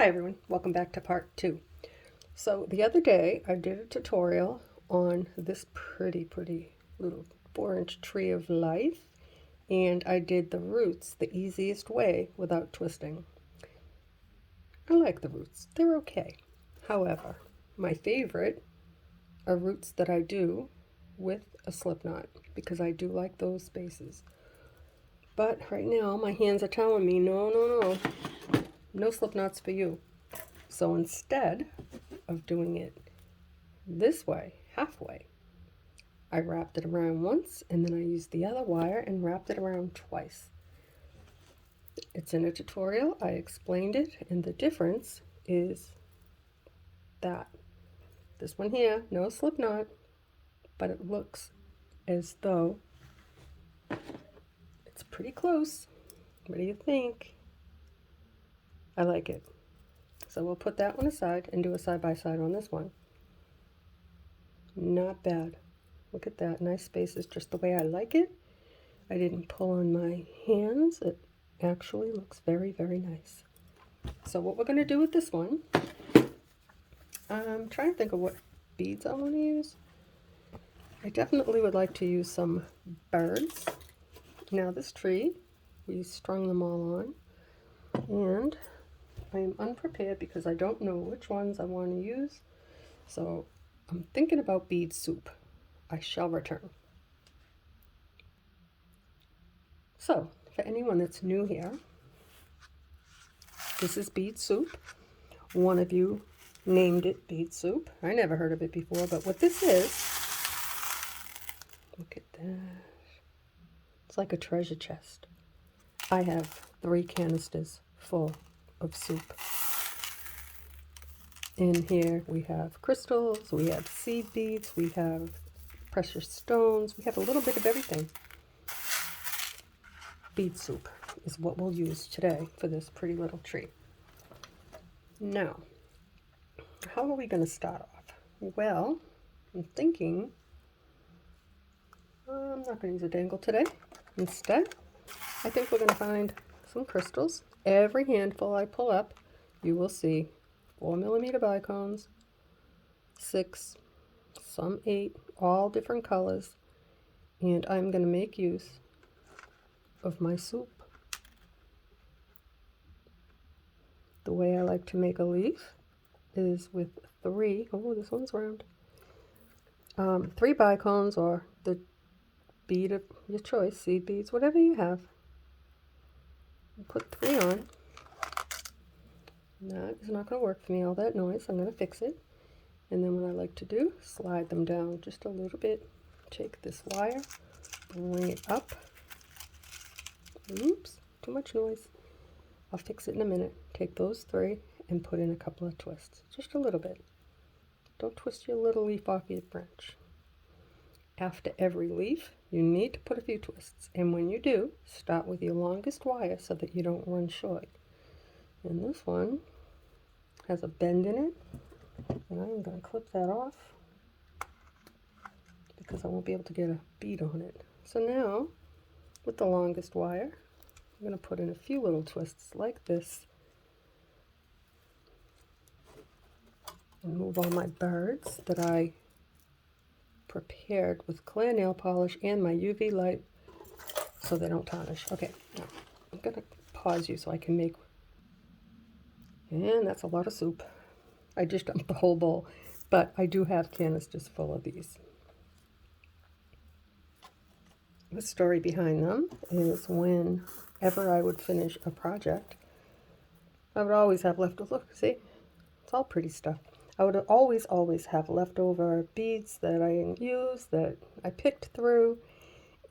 Hi everyone, welcome back to part 2. So the other day I did a tutorial on this pretty little 4-inch tree of life, and I did the roots the easiest way without twisting. I like the roots, they're okay. However, my favorite are roots that I do with a slip knot because I do like those spaces. But right now my hands are telling me no slip knots for you. So instead of doing it this way, halfway, I wrapped it around once and then I used the other wire and wrapped it around twice. It's in a tutorial, I explained it, and the difference is that this one here, no slip knot, but it looks as though it's pretty close. What do you think? I like it. So we'll put that one aside and do a side-by-side on this one. Not bad. Look at that, nice spaces, just the way I like it. I didn't pull on my hands. It actually looks very nice. So what we're going to do with this one, I'm trying to think of what beads I want to use. I definitely would like to use some birds. Now this tree, we strung them all on, and I am unprepared because I don't know which ones I want to use. So I'm thinking about bead soup. I shall return. So for anyone that's new here, this is bead soup. One of you named it bead soup. I never heard of it before, but what this is, look at that. It's like a treasure chest. I have 3 canisters full of soup. In here we have crystals, we have seed beads, we have precious stones, we have a little bit of everything. Bead soup is what we'll use today for this pretty little tree. Now, how are we going to start off? Well, I'm thinking I'm not going to use a dangle today. Instead, I think we're going to find some crystals. Every handful I pull up, you will see 4mm bicones, 6, some 8, all different colors, and I'm going to make use of my soup. The way I like to make a leaf is with 3, oh this one's round, 3 bicones or the bead of your choice, seed beads, whatever you have. Put 3 on. That is not going to work for me, all that noise. I'm going to fix it. And then what I like to do, slide them down just a little bit. Take this wire, bring it up. Oops, too much noise. I'll fix it in a minute. Take those 3 and put in a couple of twists, just a little bit. Don't twist your little leaf off your branch. After every leaf, you need to put a few twists. And when you do, start with your longest wire so that you don't run short. And this one has a bend in it, and I'm going to clip that off because I won't be able to get a bead on it. So now, with the longest wire, I'm going to put in a few little twists like this and move all my birds that I prepared with clear nail polish and my UV light so they don't tarnish. Okay, now I'm going to pause you so I can make, and that's a lot of soup. I just dumped the whole bowl, but I do have canisters full of these. The story behind them is whenever I would finish a project, I would always have leftover, look, see, it's all pretty stuff. I would always have leftover beads that I didn't use, that I picked through,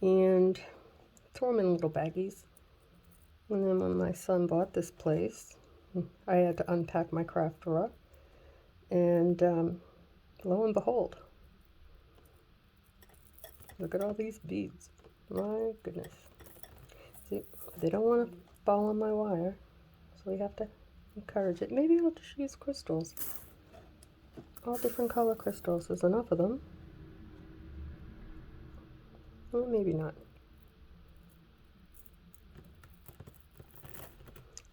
and throw them in little baggies. And then when my son bought this place, I had to unpack my craft drawer, and lo and behold, look at all these beads. My goodness. See, they don't want to fall on my wire, so we have to encourage it. Maybe I'll just use crystals. All different color crystals. There's enough of them. Well, maybe not.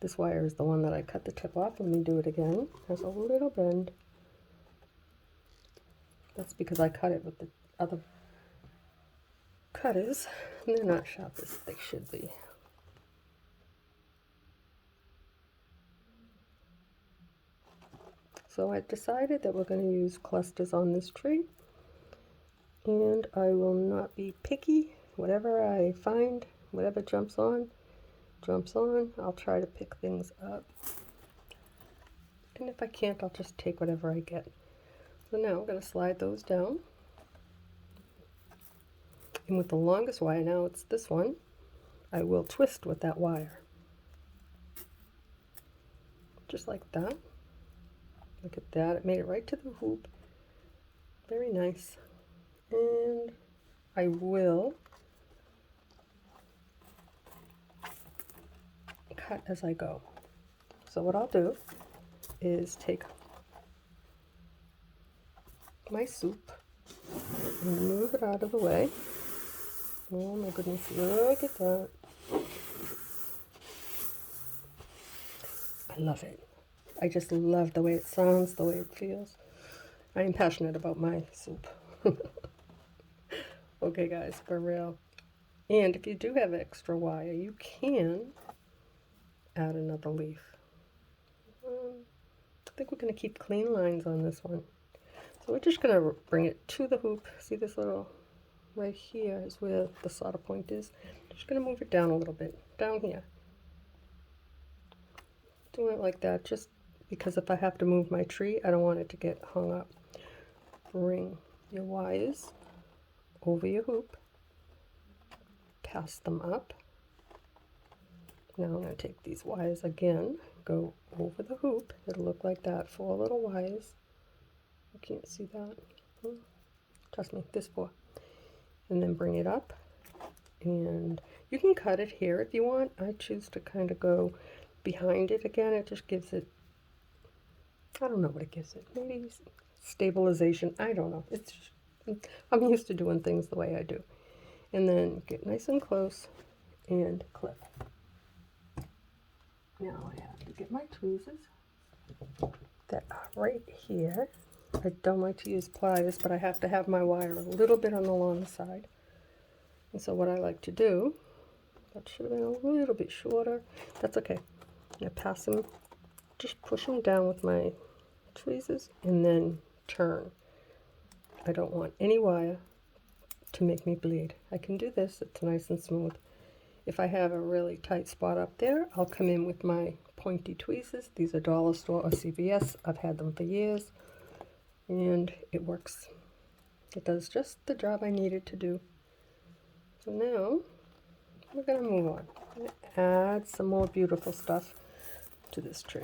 This wire is the one that I cut the tip off. Let me do it again. There's a little bend. That's because I cut it with the other cutters, and they're not sharp as they should be. So I've decided that we're going to use clusters on this tree, and I will not be picky. Whatever I find, whatever jumps on, I'll try to pick things up. And if I can't, I'll just take whatever I get. So now I'm going to slide those down. And with the longest wire, now it's this one, I will twist with that wire. Just like that. Look at that, it made it right to the hoop. Very nice. And I will cut as I go. So what I'll do is take my soup and move it out of the way. Oh my goodness, look at that. I love it. I just love the way it sounds, the way it feels. I am passionate about my soup. Okay guys, for real. And if you do have extra wire, you can add another leaf. I think we're going to keep clean lines on this one. So we're just going to bring it to the hoop. See this little, right here is where the solder point is. Just going to move it down a little bit, down here. Doing it like that, just because if I have to move my tree, I don't want it to get hung up. Bring your wires over your hoop, pass them up. Now I'm going to take these wires again, go over the hoop. It'll look like that, 4 little wires. You can't see that. Trust me, this 4. And then bring it up. And you can cut it here if you want. I choose to kind of go behind it again. It just gives it, I don't know what it gives it. Maybe stabilization. I don't know. It's I'm used to doing things the way I do. And then get nice and close and clip. Now I have to get my tweezers that are right here. I don't like to use pliers, but I have to have my wire a little bit on the long side. And so what I like to do, that should have been a little bit shorter. That's okay. I pass them, just push them down with my tweezers and then turn. I don't want any wire to make me bleed. I can do this, it's nice and smooth. If I have a really tight spot up there, I'll come in with my pointy tweezers. These are Dollar Store or CVS. I've had them for years, and it works. It does just the job I need it to do. So now, we're going to move on. I'm going to add some more beautiful stuff to this tree.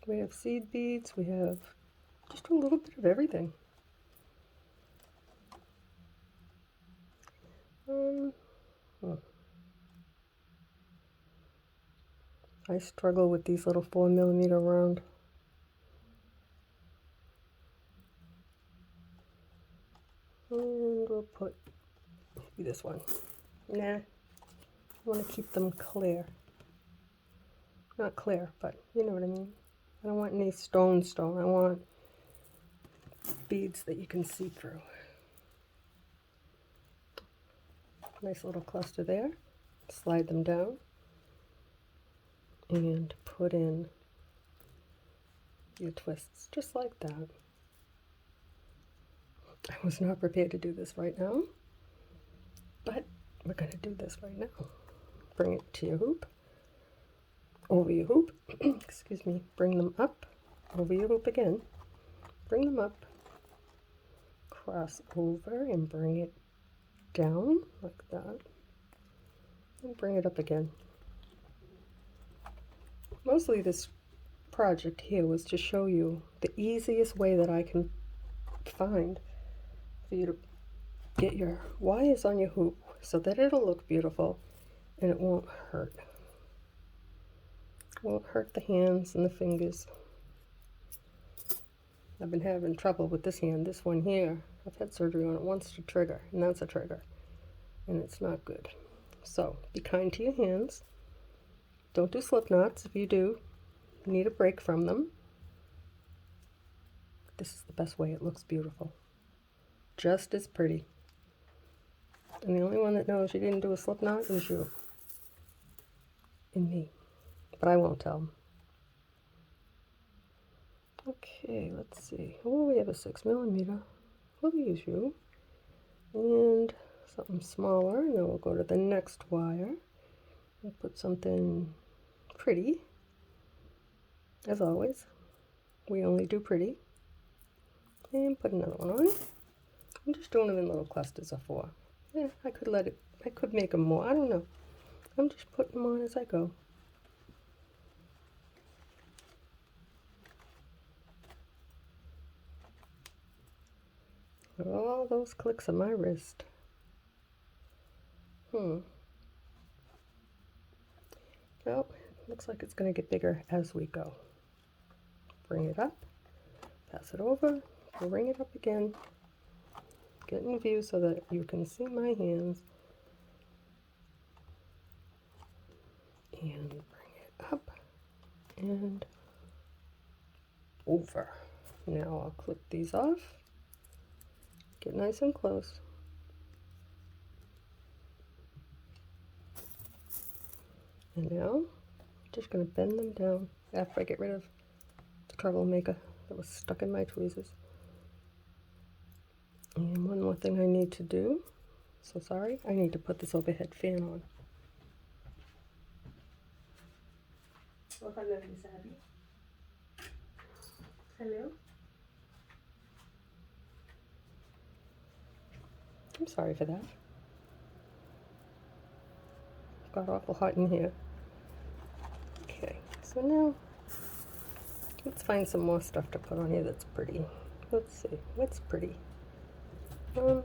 We have seed beads, we have just a little bit of everything. I struggle with these little 4mm round. And we'll put maybe this one. Nah, I want to keep them clear. Not clear, but you know what I mean. I don't want any stone. I want beads that you can see through. Nice little cluster there. Slide them down and put in your twists just like that. I was not prepared to do this right now, but we're going to do this right now. Bring it to your hoop, over your hoop, excuse me, bring them up, over your hoop again, bring them up, cross over and bring it down like that, and bring it up again. Mostly this project here was to show you the easiest way that I can find for you to get your wires on your hoop so that it'll look beautiful and it won't hurt. It won't hurt the hands and the fingers. I've been having trouble with this hand. This one here, I've had surgery on it once to trigger, and that's a trigger, and it's not good. So be kind to your hands. Don't do slip knots. If you do, you need a break from them. This is the best way. It looks beautiful. Just as pretty. And the only one that knows you didn't do a slip knot is you and me. But I won't tell them. Okay, let's see. Oh, we have a 6mm. We'll use you. And something smaller, and then we'll go to the next wire and put something pretty. As always, we only do pretty. And put another one on. I'm just doing them in little clusters of 4. Yeah, I could make them more. I don't know. I'm just putting them on as I go. All those clicks on my wrist. Well, looks like it's going to get bigger as we go. Bring it up, pass it over, bring it up again, get in view so that you can see my hands, and bring it up and over. Now I'll clip these off, get nice and close. And now I'm just going to bend them down after I get rid of the troublemaker that was stuck in my tweezers. And one more thing I need to do, so sorry, I need to put this overhead fan on. Hello? I'm sorry for that. Got awful hot in here. Okay, so now let's find some more stuff to put on here that's pretty. Let's see, what's pretty? We'll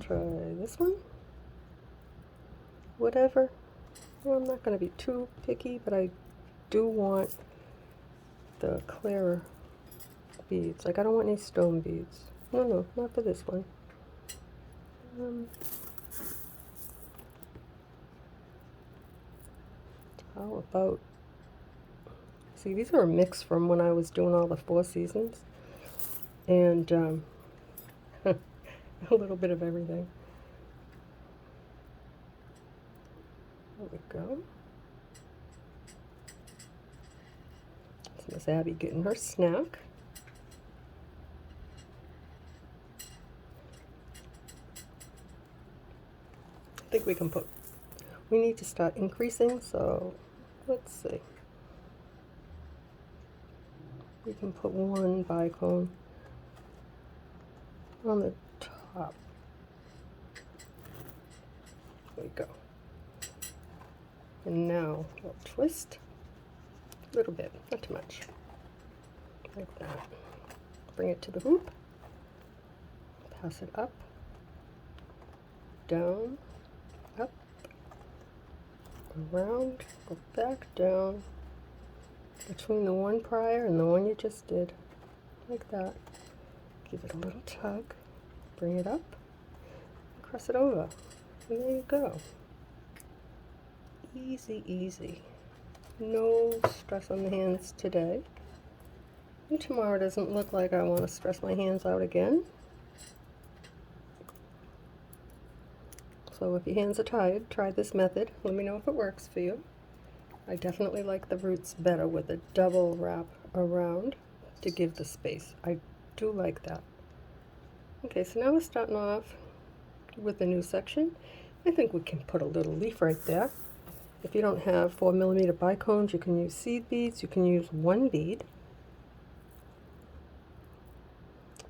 try this one. Whatever. Well, I'm not going to be too picky, but I do want the clearer beads. Like, I don't want any stone beads. No, not for this one. How about, see, these are a mix from when I was doing all the 4 seasons, and a little bit of everything. There we go. That's Miss Abby getting her snack. I think we can put, we need to start increasing, so let's see. We can put 1 bicone on the top. There we go. And now we'll twist a little bit, not too much, like that. Bring it to the hoop, pass it up, down, up, around, go back down, between the one prior and the one you just did, like that. Give it a little tug, bring it up, cross it over, and there you go. Easy, easy. No stress on the hands today. And tomorrow doesn't look like I want to stress my hands out again. So if your hands are tired, try this method. Let me know if it works for you. I definitely like the roots better with a double wrap around to give the space. I do like that. Okay, so now we're starting off with a new section. I think we can put a little leaf right there. If you don't have 4mm bicones, you can use seed beads. You can use 1 bead.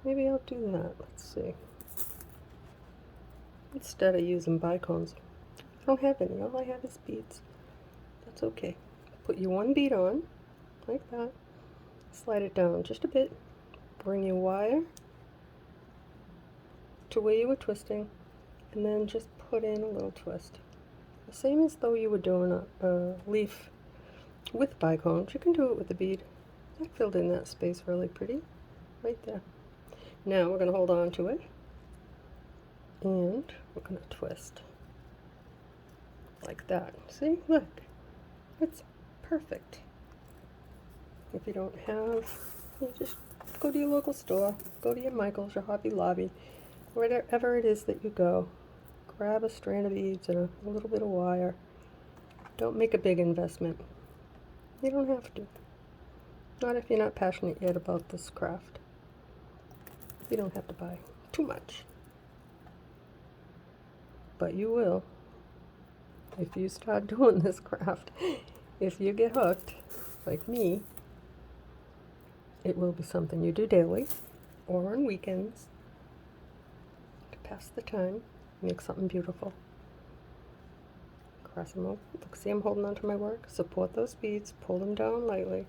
Maybe I'll do that. Let's see. Instead of using bicones. I don't have any. All I have is beads. That's okay. Put your 1 bead on, like that. Slide it down just a bit. Bring your wire to where you were twisting, and then just put in a little twist. The same as though you were doing a leaf with bicones. You can do it with a bead. That filled in that space really pretty, right there. Now we're going to hold on to it, and we're going to twist like that. See, look, it's perfect. If you don't have, you just go to your local store, go to your Michael's, your Hobby Lobby, wherever it is that you go. Grab a strand of beads and a little bit of wire. Don't make a big investment. You don't have to. Not if you're not passionate yet about this craft. You don't have to buy too much. But you will if you start doing this craft. If you get hooked, like me, it will be something you do daily or on weekends to pass the time, make something beautiful. Cross them over. Look, see, I'm holding on to my work. Support those beads, pull them down lightly,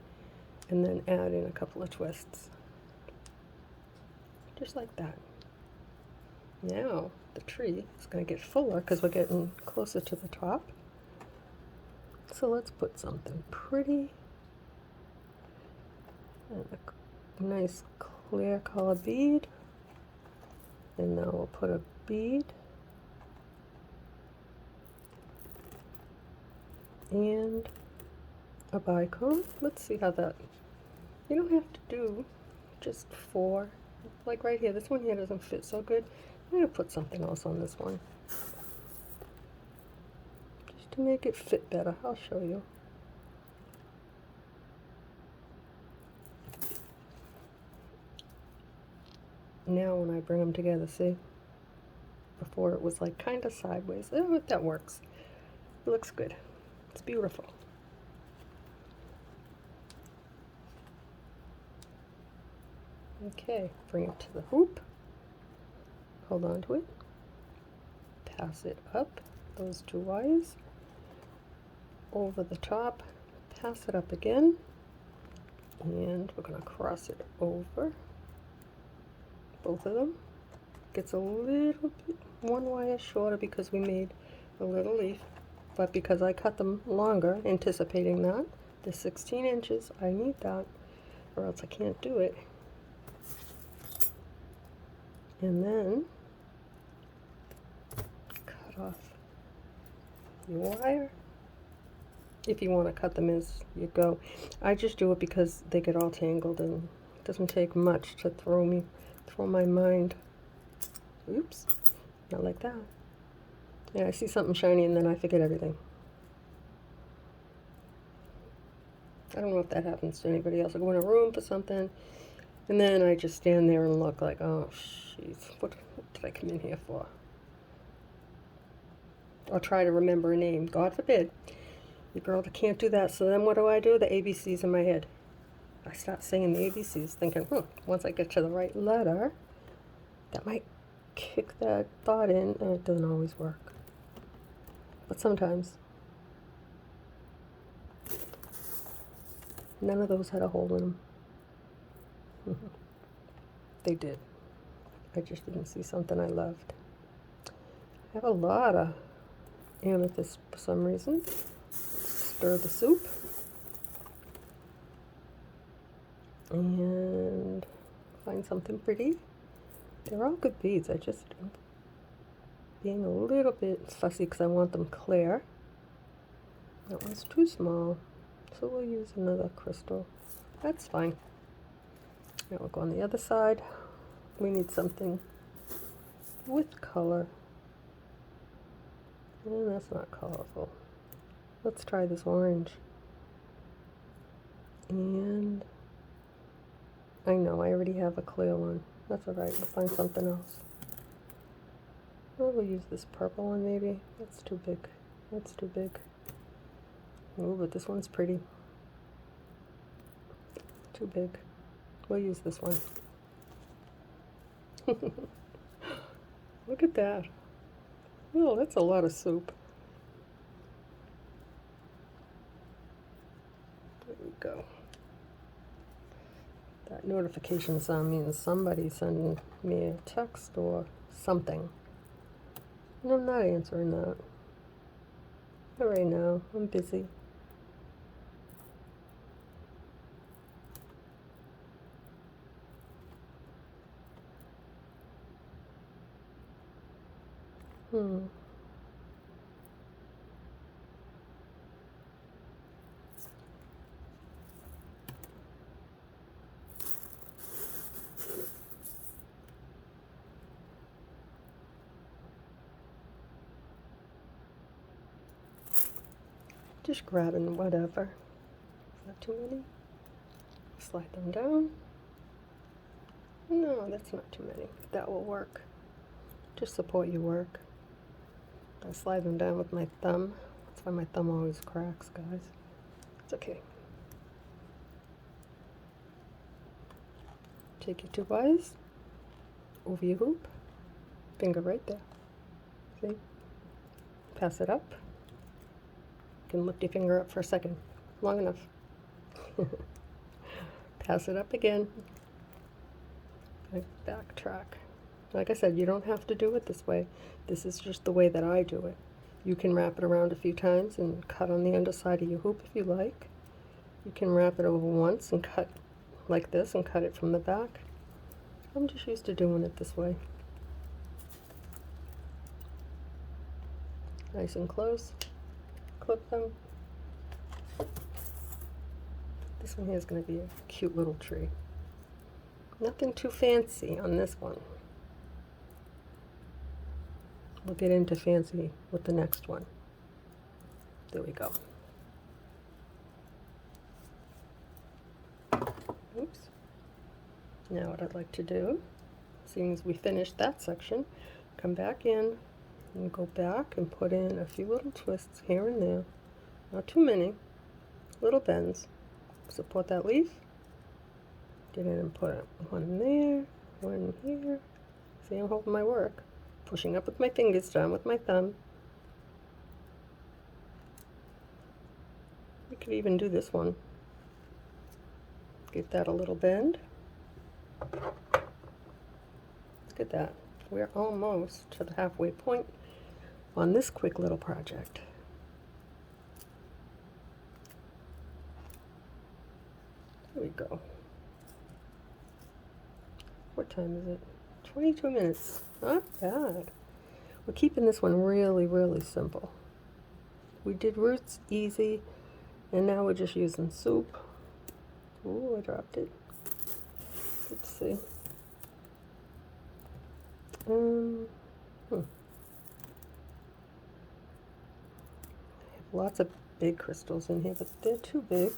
and then add in a couple of twists. Just like that. Now the tree is going to get fuller because we're getting closer to the top. So let's put something pretty and a nice clear color bead. And now we'll put a bead and a bicone. Let's see how that, you don't have to do just 4. Like right here, this one here doesn't fit so good. I'm going to put something else on this one just to make it fit better. I'll show you. Now when I bring them together, see? Before it was like kind of sideways. Oh, that works. It looks good. It's beautiful. Okay, bring it to the hoop. Hold on to it. Pass it up, those 2 wires. Over the top. Pass it up again. And we're going to cross it over. Both of them. Gets a little bit, 1 wire shorter because we made a little leaf. But because I cut them longer, anticipating that, the 16 inches, I need that, or else I can't do it. And then cut off your wire. If you want to cut them as you go. I just do it because they get all tangled and it doesn't take much to throw my mind. Oops, not like that. Yeah, I see something shiny and then I forget everything. I don't know if that happens to anybody else. I go in a room for something and then I just stand there and look like, oh, jeez, what did I come in here for? Or try to remember a name. God forbid. The girl that can't do that. So then what do? The ABCs in my head. I start singing the ABCs thinking, once I get to the right letter, that might kick that thought in, and it doesn't always work. But sometimes. None of those had a hole in them. They did. I just didn't see something I loved. I have a lot of amethyst for some reason. Stir the soup. And find something pretty. They're all good beads. I just being a little bit fussy because I want them clear. That one's too small, so we'll use another crystal. That's fine. Now we'll go on the other side. We need something with color. And that's not colorful. Let's try this orange. And I know I already have a clear one. That's alright, we'll find something else. Well, we'll use this purple one maybe. That's too big. That's too big. Oh, but this one's pretty. Too big. We'll use this one. Look at that. Oh, that's a lot of soup. There we go. That notification sound means somebody sending me a text or something. And I'm not answering that. Not right now. I'm busy. Hmm. Just grabbing whatever. Is that too many? Slide them down. No, that's not too many. That will work. Just support your work. I slide them down with my thumb. That's why my thumb always cracks, guys. It's okay. Take your two wires over your hoop. Finger right there. See? Pass it up. You can lift your finger up for a second. Long enough. Pass it up again. I backtrack. Like I said, you don't have to do it this way. This is just the way that I do it. You can wrap it around a few times and cut on the underside of your hoop if you like. You can wrap it over once and cut like this and cut it from the back. I'm just used to doing it this way. Nice and close. Clip them. This one here is going to be a cute little tree. Nothing too fancy on this one. We'll get into fancy with the next one. There we go. Oops. Now what I'd like to do, seeing as we finished that section, come back in and go back and put in a few little twists here and there. Not too many. Little bends. Support that leaf. Get in and put one there, one here. See, I'm holding my work. Pushing up with my fingers, down with my thumb. We could even do this one. Give that a little bend. Look at that. We're almost to the halfway point on this quick little project. There we go. What time is it? 22 minutes. Not bad. We're keeping this one really, really simple. We did roots easy, and now we're just using soup. Ooh, I dropped it. Let's see. I have lots of big crystals in here, but they're too big.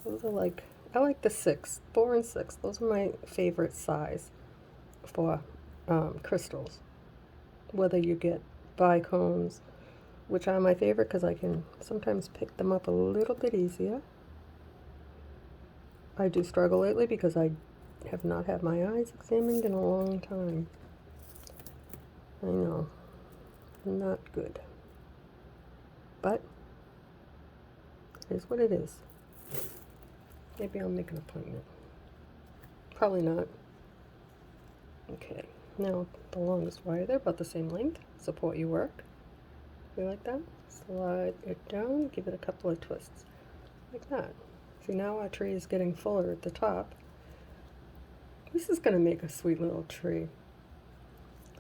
Those are like, I like the 6, 4 and 6. Those are my favorite size for crystals. Whether you get bicones, which are my favorite because I can sometimes pick them up a little bit easier. I do struggle lately because I have not had my eyes examined in a long time. I know, not good. But it is what it is. Maybe I'll make an appointment. Probably not. Okay, now the longest wire, they're about the same length. Support your work. You like that? Slide it down, give it a couple of twists. Like that. See, now our tree is getting fuller at the top. This is going to make a sweet little tree.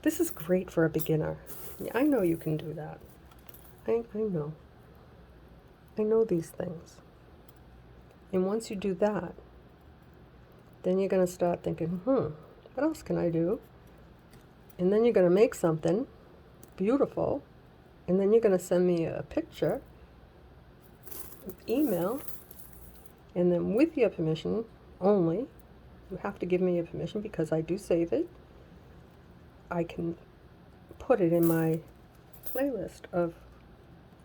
This is great for a beginner. Yeah, I know you can do that. I know. I know these things. And once you do that, then you're going to start thinking, what else can I do? And then you're going to make something beautiful. And then you're going to send me a picture, email, and then with your permission only, you have to give me your permission because I do save it. I can put it in my playlist of,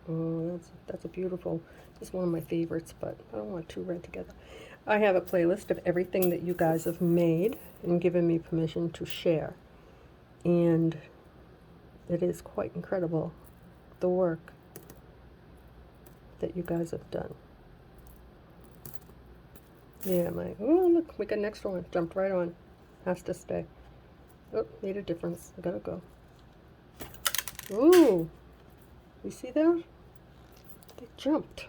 oh, that's a beautiful, it's one of my favorites, but I don't want two right together. I have a playlist of everything that you guys have made and given me permission to share. And it is quite incredible, the work that you guys have done. Yeah, oh look, we got an extra one, jumped right on, has to stay. Oh, made a difference, I gotta go. Ooh, you see that? They jumped.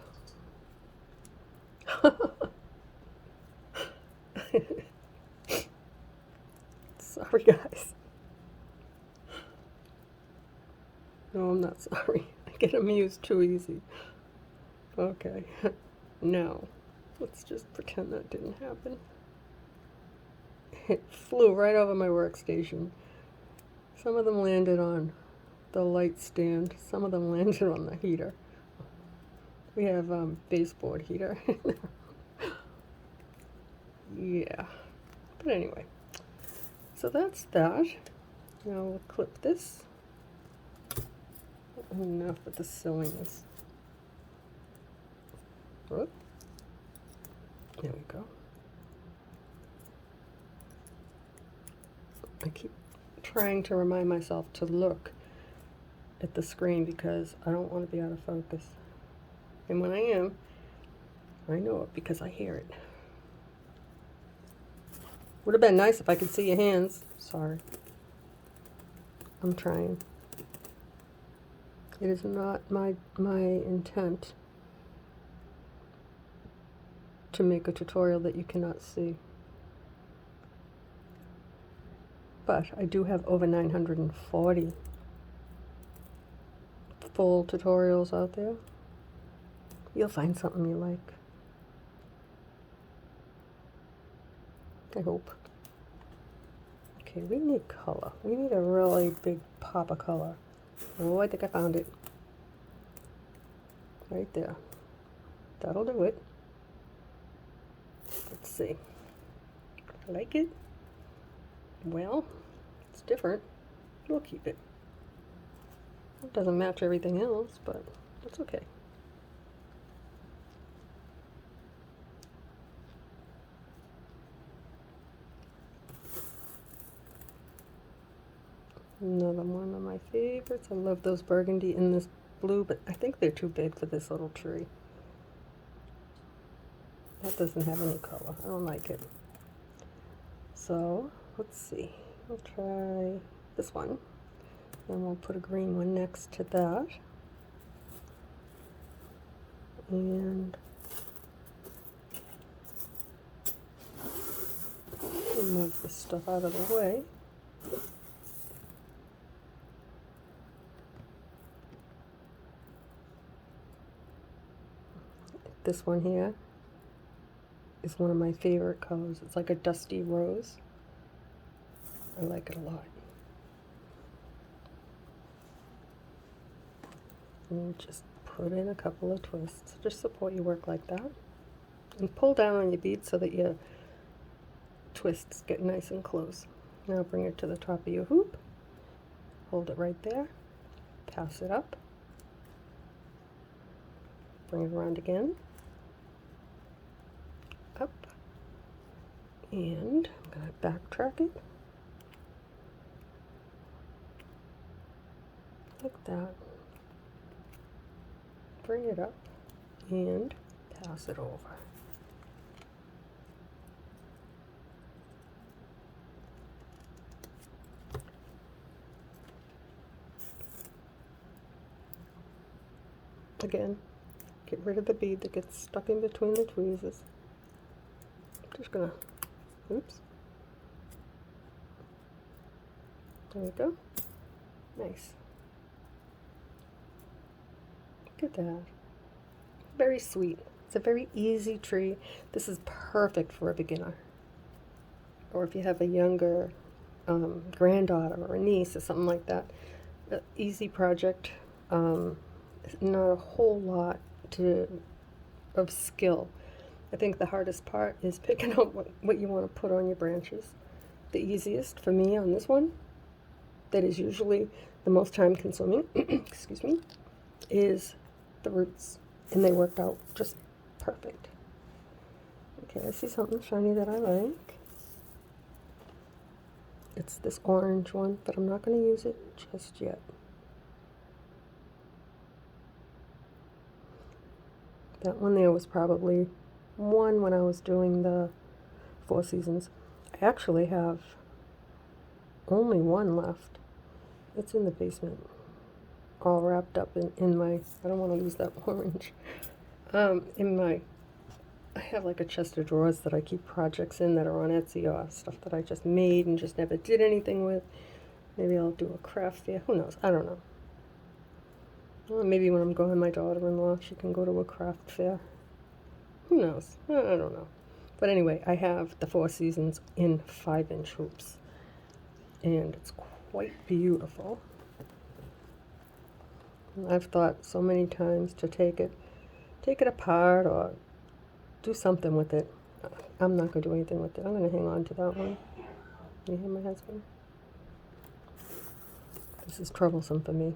Sorry guys. No, I'm not sorry. I get amused too easy. Okay. Now, let's just pretend that didn't happen. It flew right over my workstation. Some of them landed on the light stand. Some of them landed on the heater. We have baseboard heater. Yeah. But anyway, so that's that. Now we'll clip this. Enough with the silliness. Whoop. There we go. I keep trying to remind myself to look at the screen because I don't want to be out of focus. And when I am, I know it because I hear it. Would have been nice if I could see your hands. Sorry. I'm trying. It is not my intent to make a tutorial that you cannot see. But I do have over 940 full tutorials out there. You'll find something you like. I hope. Okay, we need color. We need a really big pop of color. Oh, I think I found it. Right there. That'll do it. Let's see. I like it. Well, it's different. We'll keep it. It doesn't match everything else, but that's okay. Another one of my favorites. I love those burgundy in this blue, but I think they're too big for this little tree. That doesn't have any color. I don't like it. So, let's see. We'll try this one. And we'll put a green one next to that. And move this stuff out of the way. This one here is one of my favorite colors. It's like a dusty rose. I like it a lot. And just put in a couple of twists. Just support your work like that. And pull down on your bead so that your twists get nice and close. Now bring it to the top of your hoop. Hold it right there. Pass it up. Bring it around again. Up. And I'm going to backtrack it. Like that. Bring it up and pass it over. Again, get rid of the bead that gets stuck in between the tweezers. I'm just gonna, oops. There we go. Nice. Look at that. Very sweet. It's a very easy tree. This is perfect for a beginner. Or if you have a younger granddaughter or a niece or something like that. Easy project. Not a whole lot of skill. I think the hardest part is picking out what you want to put on your branches. The easiest for me on this one, that is usually the most time consuming, excuse me, is the roots. And they worked out just perfect. Okay, I see something shiny that I like. It's this orange one, but I'm not going to use it just yet. That one there was probably one when I was doing the Four Seasons. I actually have only one left. It's in the basement, all wrapped up in my, I don't want to lose that orange, I have like a chest of drawers that I keep projects in that are on Etsy or stuff that I just made and just never did anything with. Maybe I'll do a craft fair, who knows, I don't know. Well, maybe when I'm going, my daughter-in-law, she can go to a craft fair. Who knows? I don't know. But anyway, I have the Four Seasons in 5-inch hoops. And it's quite beautiful. And I've thought so many times to take it apart or do something with it. I'm not going to do anything with it. I'm going to hang on to that one. You hear my husband? This is troublesome for me.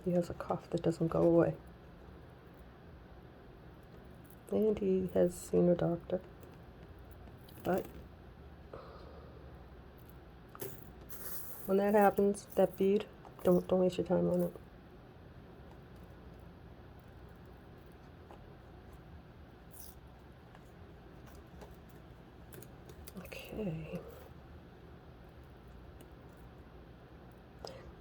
He has a cough that doesn't go away. And he has seen a doctor. But when that happens, that bead, don't waste your time on it. Okay.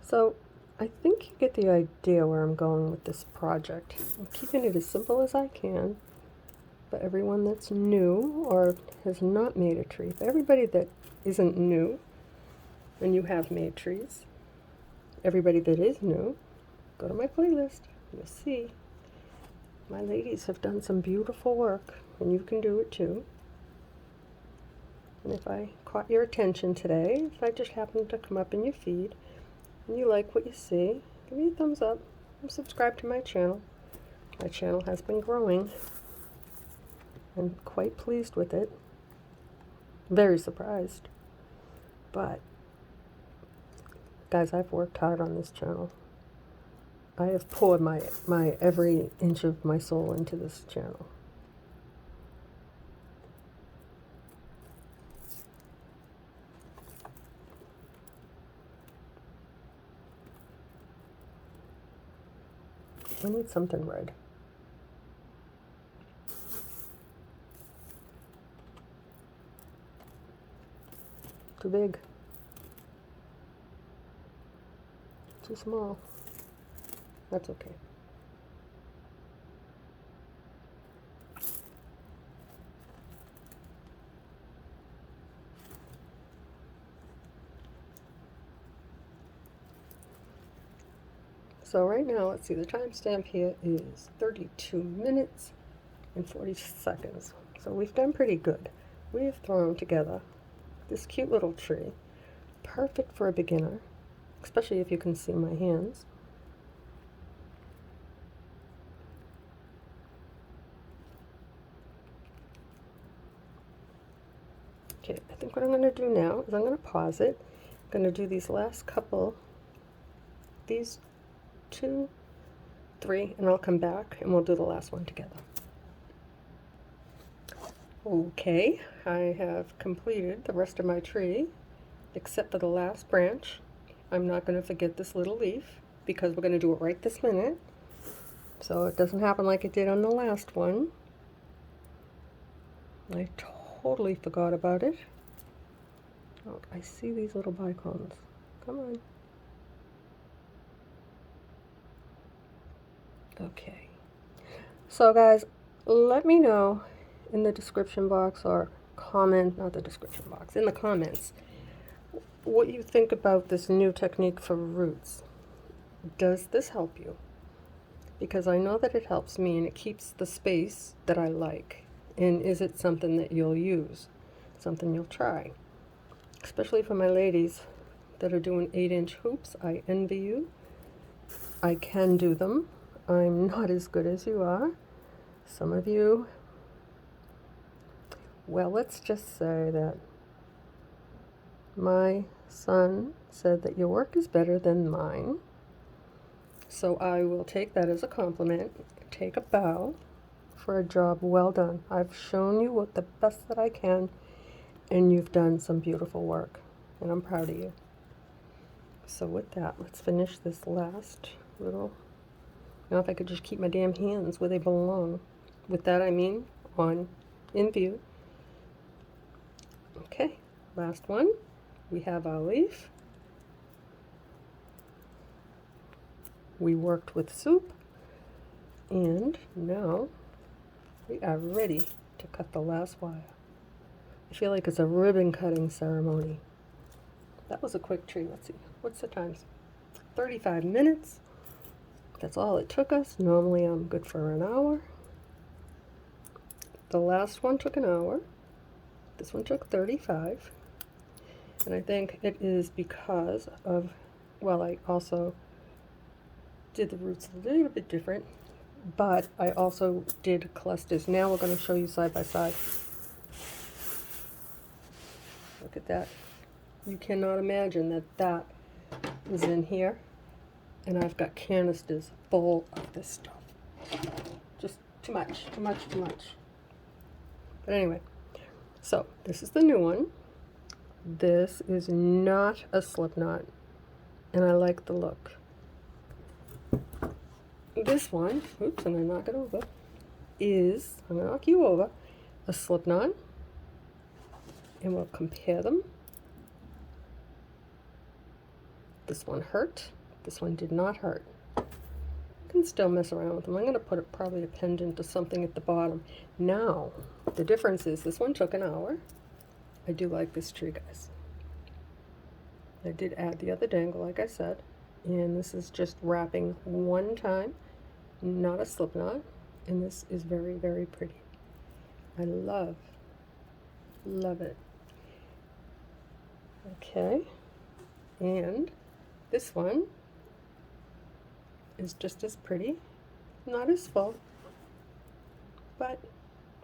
So I think you get the idea where I'm going with this project. I'm keeping it as simple as I can. But everyone that's new or has not made a tree, for everybody that isn't new, and you have made trees, everybody that is new, go to my playlist. You'll see my ladies have done some beautiful work, and you can do it too. And if I caught your attention today, if I just happened to come up in your feed, and you like what you see, give me a thumbs up and subscribe to my channel. My channel has been growing. I'm quite pleased with it. Very surprised. But, guys, I've worked hard on this channel. I have poured my every inch of my soul into this channel. I need something red. Too big. Too small. That's okay. So right now, let's see, the timestamp here is 32 minutes and 40 seconds. So we've done pretty good. We've thrown together this cute little tree, perfect for a beginner, especially if you can see my hands. Okay, I think what I'm going to do now is I'm going to pause it. I'm going to do these last couple, these 2, 3, and I'll come back and we'll do the last one together. Okay, I have completed the rest of my tree, except for the last branch. I'm not going to forget this little leaf, because we're going to do it right this minute, so it doesn't happen like it did on the last one. I totally forgot about it. Oh, I see these little bicones. Come on. Okay. So guys, let me know in the description box, or comment, not the description box, in the comments, what you think about this new technique for roots. Does this help you? Because I know that it helps me and it keeps the space that I like. And is it something that you'll use? Something you'll try? Especially for my ladies that are doing 8-inch hoops, I envy you. I can do them. I'm not as good as you are. Some of you, well, let's just say that my son said that your work is better than mine. So I will take that as a compliment, take a bow for a job well done. I've shown you what the best that I can, and you've done some beautiful work, and I'm proud of you. So with that, let's finish this last little. Now if I could just keep my damn hands where they belong. With that I mean in view. Okay, last one. We have our leaf. We worked with soup, and now we are ready to cut the last wire. I feel like it's a ribbon cutting ceremony. That was a quick tree. Let's see. What's the time? 35 minutes. That's all it took us. Normally I'm good for an hour. The last one took an hour. This one took 35. And I think it is because of, well, I also did the roots a little bit different, but I also did clusters. Now we're going to show you side by side. Look at that. You cannot imagine that that is in here. And I've got canisters full of this stuff. Just too much, too much, too much. But anyway, so this is the new one. This is not a slip knot, and I like the look. This one, oops, I'm going to knock it over, is, I'm going to knock you over, a slip knot, and we'll compare them. This one hurt, this one did not hurt. You can still mess around with them. I'm going to put probably a pendant or something at the bottom. Now, the difference is this one took an hour. I do like this tree, guys. I did add the other dangle, like I said, and this is just wrapping one time, not a slip knot, and this is very, very pretty. I love it. Okay, and this one is just as pretty, not as full, but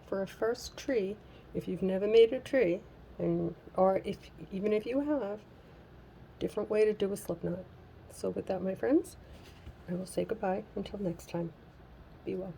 for a first tree, if you've never made a tree, and or even if you have, different way to do a slip knot. So with that, my friends, I will say goodbye until next time. Be well.